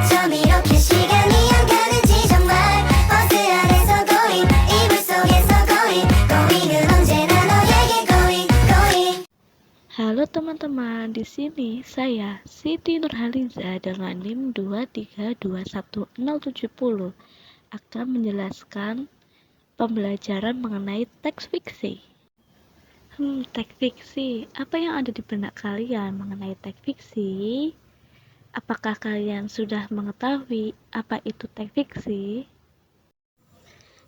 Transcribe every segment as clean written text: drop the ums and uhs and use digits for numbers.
좀 이렇게 시간이 안 가는지 정말 버스 안에서 going 이불 속에서 going은 언제나 너에게 going. Halo teman-teman, di sini saya Siti Nurhaliza dengan NIM 2321070 akan menjelaskan pembelajaran mengenai teks fiksi. Teks fiksi, apa yang ada di benak kalian mengenai teks fiksi? Apakah kalian sudah mengetahui apa itu teks fiksi?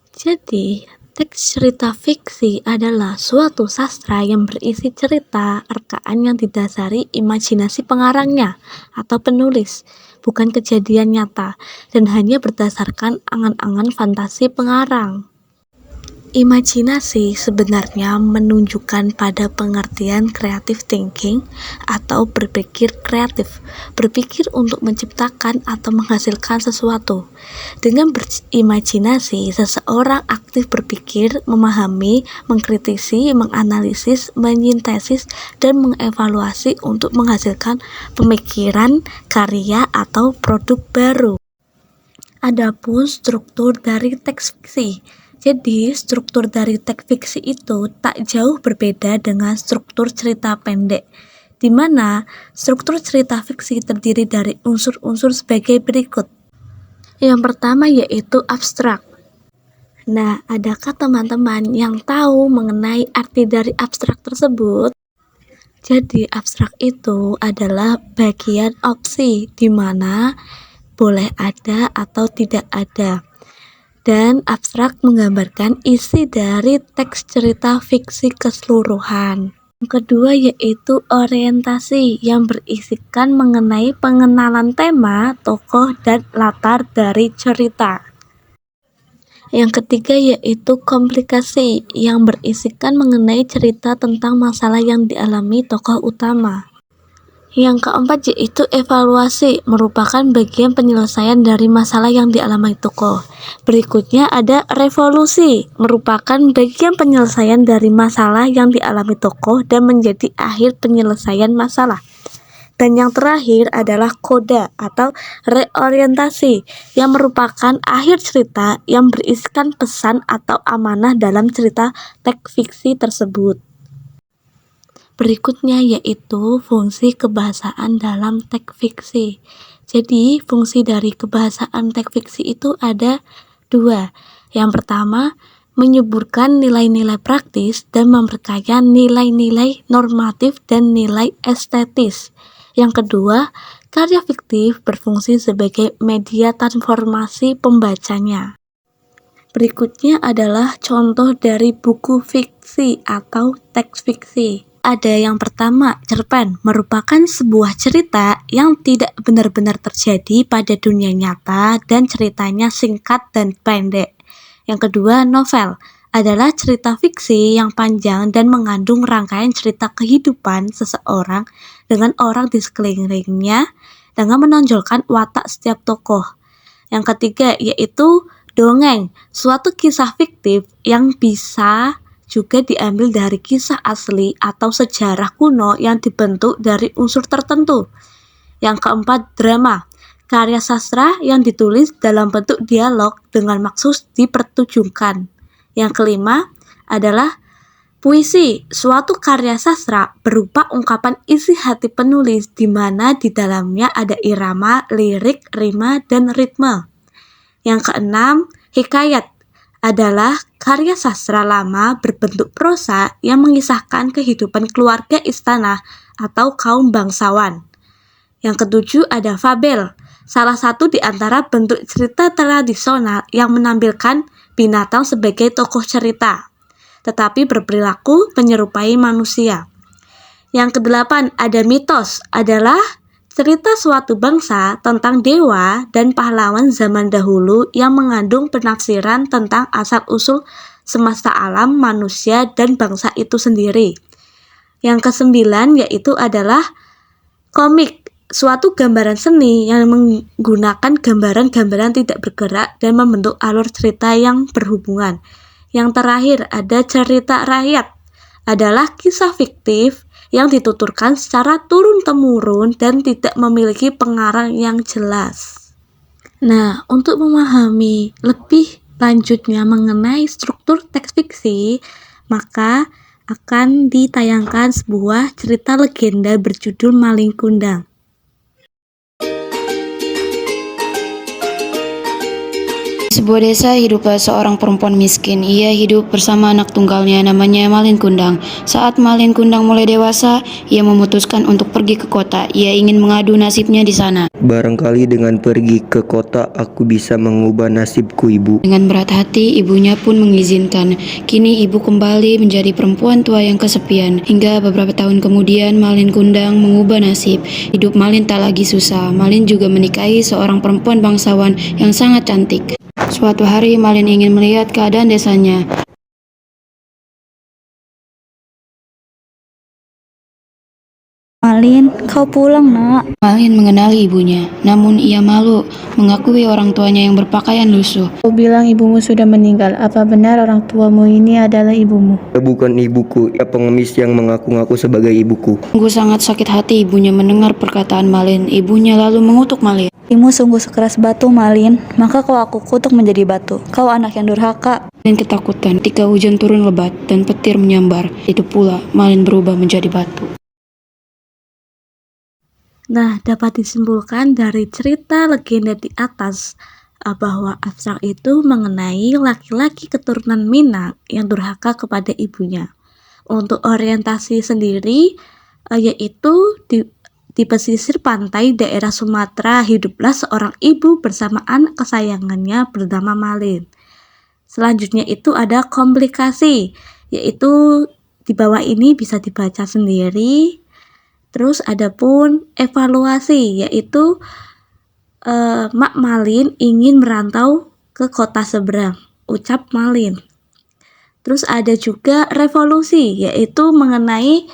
Jadi, teks cerita fiksi adalah suatu sastra yang berisi cerita rekaan yang didasari imajinasi pengarangnya atau penulis, bukan kejadian nyata, dan hanya berdasarkan angan-angan fantasi pengarang. Imajinasi sebenarnya menunjukkan pada pengertian creative thinking atau berpikir kreatif, berpikir untuk menciptakan atau menghasilkan sesuatu. Dengan berimajinasi, seseorang aktif berpikir, memahami, mengkritisi, menganalisis, menyintesis, dan mengevaluasi untuk menghasilkan pemikiran, karya, atau produk baru. Adapun struktur dari teks fiksi. Jadi, struktur dari teks fiksi itu tak jauh berbeda dengan struktur cerita pendek, di mana struktur cerita fiksi terdiri dari unsur-unsur sebagai berikut. Yang pertama yaitu abstrak. Nah, adakah teman-teman yang tahu mengenai arti dari abstrak tersebut? Jadi, abstrak itu adalah bagian opsi, di mana boleh ada atau tidak ada. Dan abstrak menggambarkan isi dari teks cerita fiksi keseluruhan. Yang kedua yaitu orientasi yang berisikan mengenai pengenalan tema, tokoh, dan latar dari cerita. Yang ketiga yaitu komplikasi yang berisikan mengenai cerita tentang masalah yang dialami tokoh utama. Yang keempat yaitu evaluasi, merupakan bagian penyelesaian dari masalah yang dialami tokoh. Berikutnya ada revolusi, merupakan bagian penyelesaian dari masalah yang dialami tokoh dan menjadi akhir penyelesaian masalah. Dan yang terakhir adalah koda atau reorientasi, yang merupakan akhir cerita yang berisikan pesan atau amanah dalam cerita teks fiksi tersebut. Berikutnya yaitu fungsi kebahasaan dalam teks fiksi. Jadi, fungsi dari kebahasaan teks fiksi itu ada dua. Yang pertama, menyuburkan nilai-nilai praktis dan memperkaya nilai-nilai normatif dan nilai estetis. Yang kedua, karya fiktif berfungsi sebagai media transformasi pembacanya. Berikutnya adalah contoh dari buku fiksi atau teks fiksi. Ada yang pertama, cerpen, merupakan sebuah cerita yang tidak benar-benar terjadi pada dunia nyata dan ceritanya singkat dan pendek. Yang kedua, novel, adalah cerita fiksi yang panjang dan mengandung rangkaian cerita kehidupan seseorang dengan orang di sekelilingnya dengan menonjolkan watak setiap tokoh. Yang ketiga yaitu dongeng, suatu kisah fiktif yang bisa juga diambil dari kisah asli atau sejarah kuno yang dibentuk dari unsur tertentu. Yang keempat, drama, karya sastra yang ditulis dalam bentuk dialog dengan maksud dipertunjukkan. Yang kelima adalah puisi, suatu karya sastra berupa ungkapan isi hati penulis di mana di dalamnya ada irama, lirik, rima, dan ritme. Yang keenam, hikayat, adalah karya sastra lama berbentuk prosa yang mengisahkan kehidupan keluarga istana atau kaum bangsawan. Yang ketujuh ada fabel, salah satu di antara bentuk cerita tradisional yang menampilkan binatang sebagai tokoh cerita, tetapi berperilaku menyerupai manusia. Yang kedelapan ada mitos, adalah cerita suatu bangsa tentang dewa dan pahlawan zaman dahulu yang mengandung penafsiran tentang asal-usul semesta alam, manusia, dan bangsa itu sendiri. Yang kesembilan yaitu adalah komik, suatu gambaran seni yang menggunakan gambaran-gambaran tidak bergerak dan membentuk alur cerita yang berhubungan. Yang terakhir ada cerita rakyat, adalah kisah fiktif yang dituturkan secara turun-temurun dan tidak memiliki pengarang yang jelas. Nah, untuk memahami lebih lanjutnya mengenai struktur teks fiksi, maka akan ditayangkan sebuah cerita legenda berjudul Malin Kundang. Di sebuah desa hiduplah seorang perempuan miskin. Ia hidup bersama anak tunggalnya namanya Malin Kundang. Saat Malin Kundang mulai dewasa, ia memutuskan untuk pergi ke kota. Ia ingin mengadu nasibnya di sana. Barangkali dengan pergi ke kota aku bisa mengubah nasibku, Ibu. Dengan berat hati, ibunya pun mengizinkan. Kini ibu kembali menjadi perempuan tua yang kesepian. Hingga beberapa tahun kemudian, Malin Kundang mengubah nasib. Hidup Malin tak lagi susah. Malin juga menikahi seorang perempuan bangsawan yang sangat cantik. Suatu hari, Malin ingin melihat keadaan desanya. Malin, kau pulang, Nak. Malin mengenali ibunya, namun ia malu mengakui orang tuanya yang berpakaian lusuh. Kau bilang ibumu sudah meninggal. Apa benar orang tuamu ini adalah ibumu? Ia bukan ibuku, ia pengemis yang mengaku-ngaku sebagai ibuku. Sungguh sangat sakit hati ibunya mendengar perkataan Malin. Ibunya lalu mengutuk Malin. Ibumu sungguh sekeras batu, Malin. Maka kau aku kutuk menjadi batu. Kau anak yang durhaka. Malin ketakutan ketika hujan turun lebat dan petir menyambar. Itu pula Malin berubah menjadi batu. Nah, dapat disimpulkan dari cerita legenda di atas bahwa abstrak itu mengenai laki-laki keturunan Minang yang durhaka kepada ibunya. Untuk orientasi sendiri, yaitu di pesisir pantai daerah Sumatera hiduplah seorang ibu bersama anak kesayangannya bernama Malin. Selanjutnya itu ada komplikasi, yaitu di bawah ini bisa dibaca sendiri. Terus ada pun evaluasi, yaitu Mak Malin ingin merantau ke kota seberang, ucap Malin. Terus ada juga revolusi, yaitu mengenai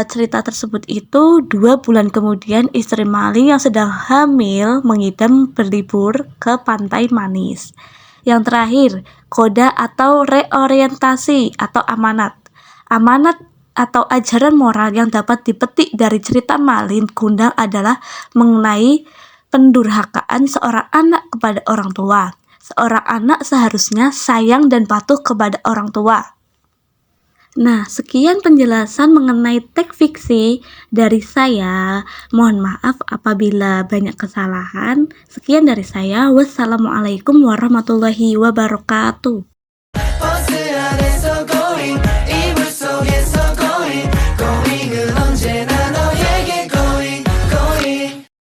cerita tersebut itu 2 bulan kemudian istri Malin yang sedang hamil mengidam berlibur ke pantai manis. Yang terakhir, koda atau reorientasi atau amanat. Amanat atau ajaran moral yang dapat dipetik dari cerita Malin Kundang adalah mengenai pendurhakaan seorang anak kepada orang tua. Seorang anak seharusnya sayang dan patuh kepada orang tua. Nah, sekian penjelasan mengenai teks fiksi dari saya. Mohon maaf apabila banyak kesalahan. Sekian dari saya. Wassalamualaikum warahmatullahi wabarakatuh.